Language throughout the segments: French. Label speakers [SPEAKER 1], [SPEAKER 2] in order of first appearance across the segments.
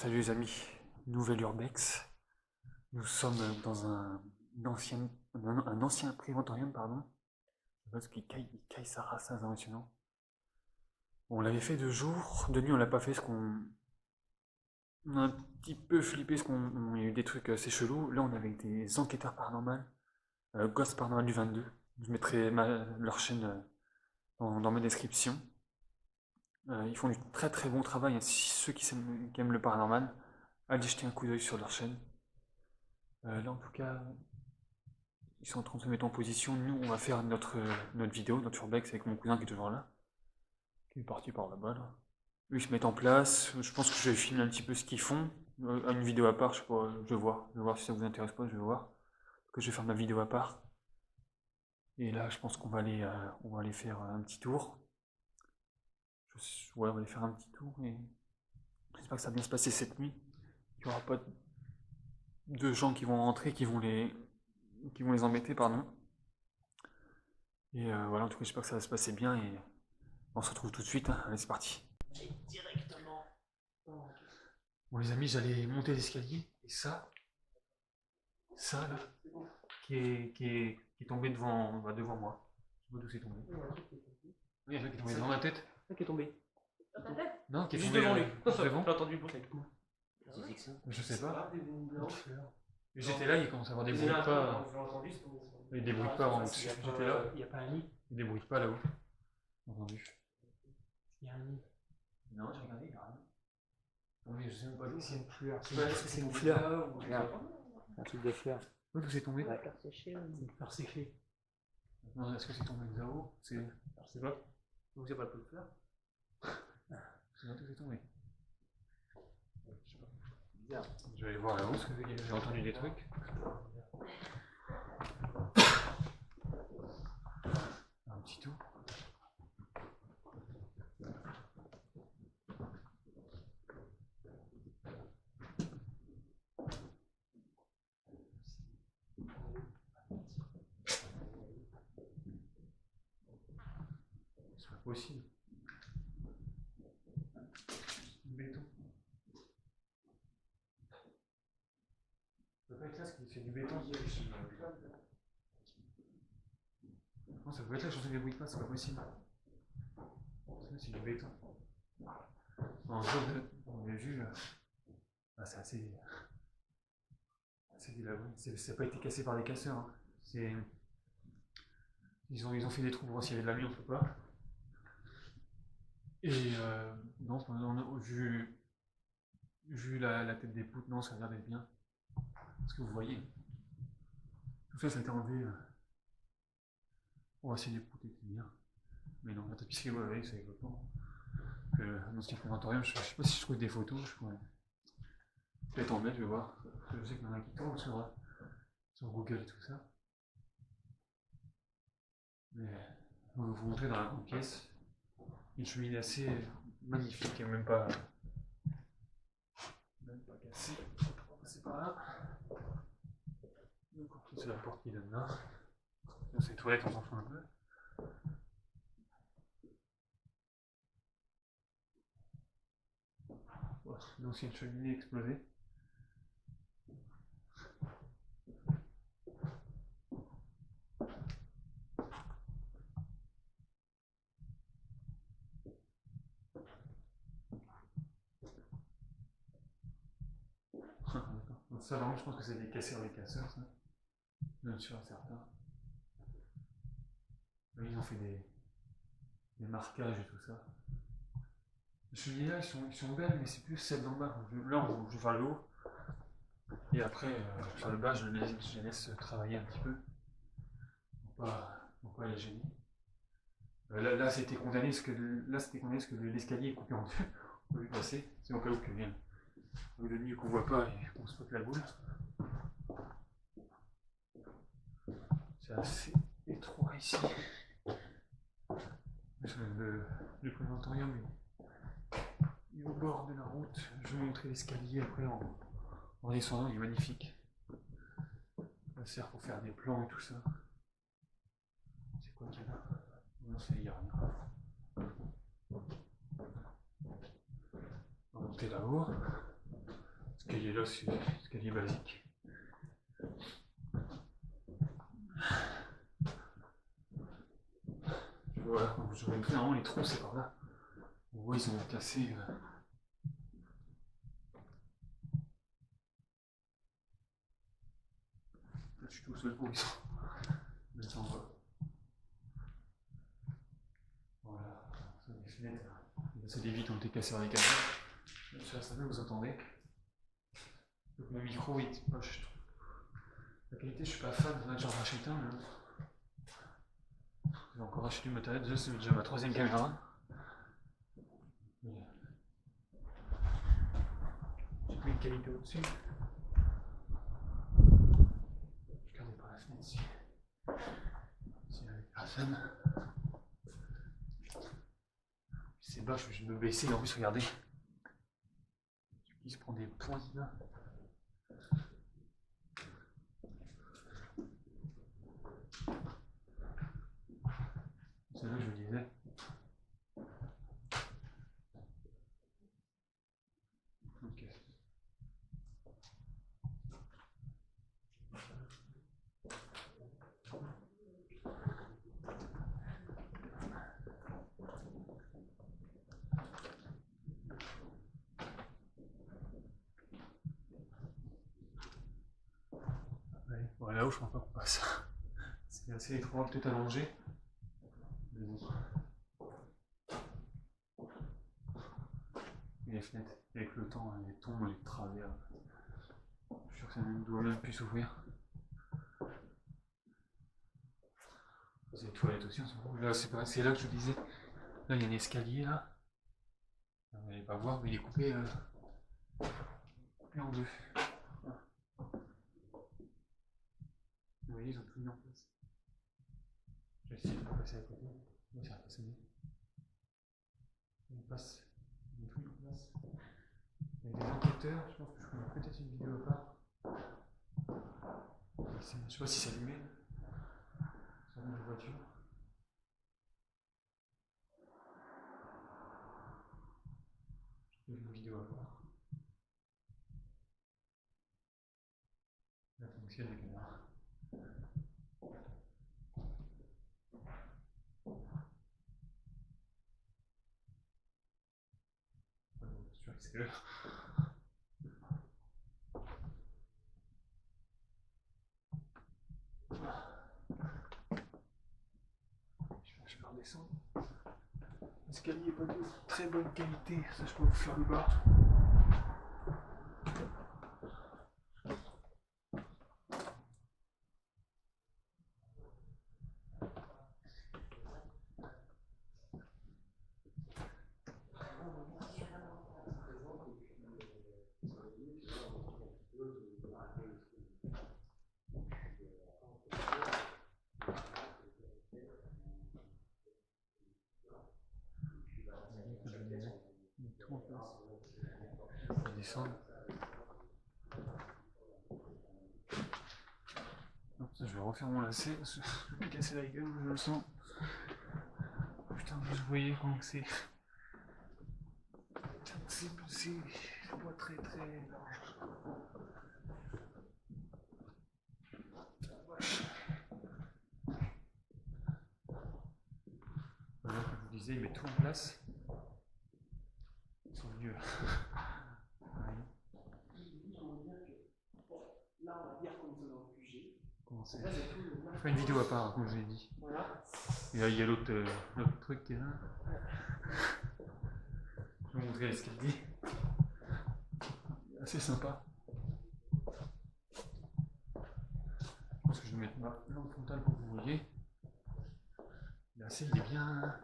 [SPEAKER 1] Salut les amis, nouvelle urbex. Nous sommes dans un ancien préventorium, pardon. Parce qu'il caille sa race, c'est impressionnant. Bon, on l'avait fait de jour, de nuit on l'a pas fait parce qu'on a un petit peu flippé parce qu'il y a eu des trucs assez chelous. Là on est avec des enquêteurs paranormaux, Ghost Paranormal du 22. Je mettrai leur chaîne dans ma description. Ils font du très très bon travail, hein. Si ceux qui aiment le paranormal, allez jeter un coup d'œil sur leur chaîne. Là en tout cas, ils sont en train de se mettre en position. Nous, on va faire notre vidéo, notre urbex avec mon cousin qui est toujours là, qui est parti par là-bas. Là. Eux, ils se mettent en place. Je pense que je vais filmer un petit peu ce qu'ils font. Une vidéo à part, je sais pas, je vais voir. Je vais voir si ça vous intéresse pas, je vais voir. Que je vais faire ma vidéo à part. Et là, je pense qu'on va aller faire un petit tour. Ouais, on va aller faire un petit tour et j'espère que ça va bien se passer cette nuit. Il n'y aura pas de gens qui vont rentrer, qui vont les embêter, pardon. Et voilà, en tout cas, j'espère que ça va se passer bien et on se retrouve tout de suite. Hein. Allez, c'est parti. Directement. Bon, les amis, j'allais monter l'escalier et ça là, qui est tombé devant moi. Je sais pas d'où c'est tombé. Oui, il y a un truc qui est tombé devant ma tête.
[SPEAKER 2] Qui est tombé?
[SPEAKER 1] Dans ta tête? Non, qui est
[SPEAKER 2] Juste
[SPEAKER 1] tombé
[SPEAKER 2] devant lui.
[SPEAKER 1] juste devant.
[SPEAKER 2] J'ai entendu le bruit.
[SPEAKER 1] Je sais pas. J'étais là, il commence à avoir des bruits de pas. Il y a des bruits de pas en dessus. J'étais là.
[SPEAKER 2] Il n'y a pas un lit.
[SPEAKER 1] Il y a des bruits de pas là-haut. Entendu.
[SPEAKER 2] Il y a un lit.
[SPEAKER 1] Non, j'ai regardé, il y a rien. Non, mais je sais même pas d'où.
[SPEAKER 2] C'est une fleur.
[SPEAKER 1] Est-ce que c'est une fleur?
[SPEAKER 2] Regarde. Un truc de fleur.
[SPEAKER 1] D'où c'est tombé?
[SPEAKER 2] Une fleur séchée. Une fleur séchée.
[SPEAKER 1] Non, est-ce que c'est tombé de là-haut? Je sais pas.
[SPEAKER 2] Vous avez pas le de fleur?
[SPEAKER 1] Je sais pas d'où c'est tombé. Je sais pas.
[SPEAKER 2] Bizarre.
[SPEAKER 1] Je vais aller voir là-haut parce que j'ai entendu des trucs. Un petit tour. C'est pas possible. Du béton. Ça peut pas être là, c'est du béton. Non, ça peut être là, je ne bruit pas, c'est pas possible. C'est du béton. En fait, on a vu, c'est assez délabré. Ça n'a pas été cassé par des casseurs. Hein. Ils ont fait des trous pour s'il y avait de la nuit, on ne peut pas. Et non, vu la tête des poutres, non, ça a l'air d'être bien. Ce que vous voyez. Tout ça, ça a été enlevé. On va essayer les poutres étaient bien. Mais non, la tapisserie, ouais, c'est exactement. Dans ce préventorium, je sais pas si je trouve des photos, je pourrais peut-être en mettre, je vais voir. Je sais qu'il y en a qui tournent sur Google et tout ça. Mais on va vous montrer dans la grande pièce une cheminée assez magnifique, et même pas cassée. On va passer par là. Donc, c'est la porte qui donne là. C'est les toilettes, on s'en fout un peu. Voilà, une ancienne cheminée explosée. Ça, vraiment, je pense que c'est des casseurs, les casseurs, ça. Bien sûr, certains. Ils ont fait des marquages et tout ça. Les cheminées là, ils sont belles, mais c'est plus celles d'en bas. Là, je vais faire le haut. Et après, sur le bas, je les laisse travailler un petit peu. Pour pas les gêner. Là, c'était condamné parce que l'escalier est coupé en deux. On peut lui passer. C'est au cas où le nuit qu'on voit pas et qu'on se foute la boule. C'est assez étroit ici. Le préventorium est au bord de la route. Je vais vous montrer l'escalier après en descendant, il est magnifique. Ça sert pour faire des plans et tout ça. C'est quoi qu'il y a là? Non, il n'y a rien. On va monter là-haut. l'escalier là, c'est l'escalier basique. Voilà, j'aurais pris vraiment les trous, c'est par là. On voit, ils ont cassé. Là, je suis tout seul pour ils sont. Ils s'en vont. Voilà, ça, les fenêtres. C'est des vitres ont été cassées par les caméras. Sur la salle, vous entendez. Donc mon micro, il, la qualité, je suis pas fan, il j'en rachète un. J'ai encore acheté du matériel, déjà c'est déjà ma 3e caméra. J'ai pris une qualité au-dessus. Regardez par la fenêtre ici. Ici avec personne. C'est bas, je vais me baisser, en plus regardez. Il se prend des points là. C'est là que je vous disais. Ok. Ouais, bon, là-haut, je pense pas qu'on passe. C'est assez étroit, peut-être allongé. Mais bon. Les fenêtres, avec le temps, les tombes, les travers. Je suis sûr que ça ne doit même plus s'ouvrir. C'est les toilettes aussi en ce moment. Là, c'est là que je vous disais. Là, il y a un escalier là. Vous n'allez pas voir, mais il est coupé en deux. Voilà. Vous voyez, ils ont tout mis en place. Je vais essayer de passer à côté. On va faire passer. On passe. Ils ont tout mis en place. Avec des enquêteurs, je pense que je ferai peut-être une vidéo à part. Je sais pas si c'est allumé. Sur une voiture. Je fais une vidéo à part. Ça fonctionne les caméras. Je suis accéléré. Je vais redescendre. L'escalier n'est pas de très bonne qualité, ça je peux vous faire le bas. Tout en place. On va descendre. Hop, ça, je vais refaire mon lacet parce que je vais me casser la gueule, je le sens. Putain, vous voyez comment c'est. C'est pas très large. Voilà, comme je vous disais, ils mettent tout en place. Ils sont mieux.
[SPEAKER 2] Là, on va dire qu'on est dans le QG.
[SPEAKER 1] Comment c'est ? Je ferai une vidéo à part, comme je l'ai dit.
[SPEAKER 2] Voilà.
[SPEAKER 1] Et là, il y a l'autre truc qui est là. Je vais vous montrer l'escalier. Assez sympa. Je pense que je vais mettre ma lampe frontale pour que vous voyez. Là, il est bien.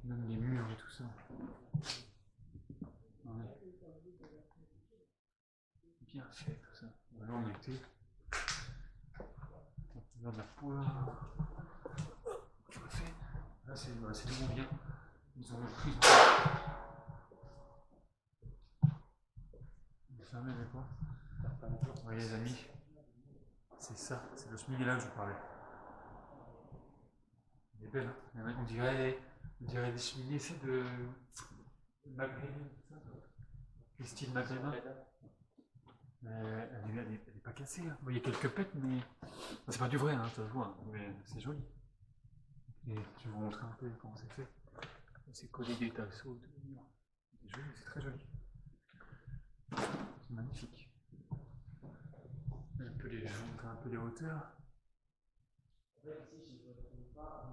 [SPEAKER 1] Même les murs et tout ça. Ouais. Bien fait tout ça. Là on était. On regarde la poire. Là c'est tout bien. Ils ont repris. On va fermer avec quoi? Vous voyez les amis. C'est ça, c'est le Schmigel que je vous parlais. Elle est belle, hein. On dirait des cheminées, c'est de maghrébine, tout ça. Le style maghrébin. Elle est pas cassée, hein. Bon, il y a quelques pètes, mais c'est pas du vrai, hein, ça se voit, mais c'est joli. Et je vais vous montrer un peu comment c'est fait. C'est collé des tasseaux, c'est joli, c'est très joli. C'est magnifique. Un peu les, je vous montre un peu les hauteurs.
[SPEAKER 2] En fait, ici, je ne retrouve pas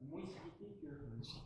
[SPEAKER 2] moins expliqué que
[SPEAKER 1] Magnifique.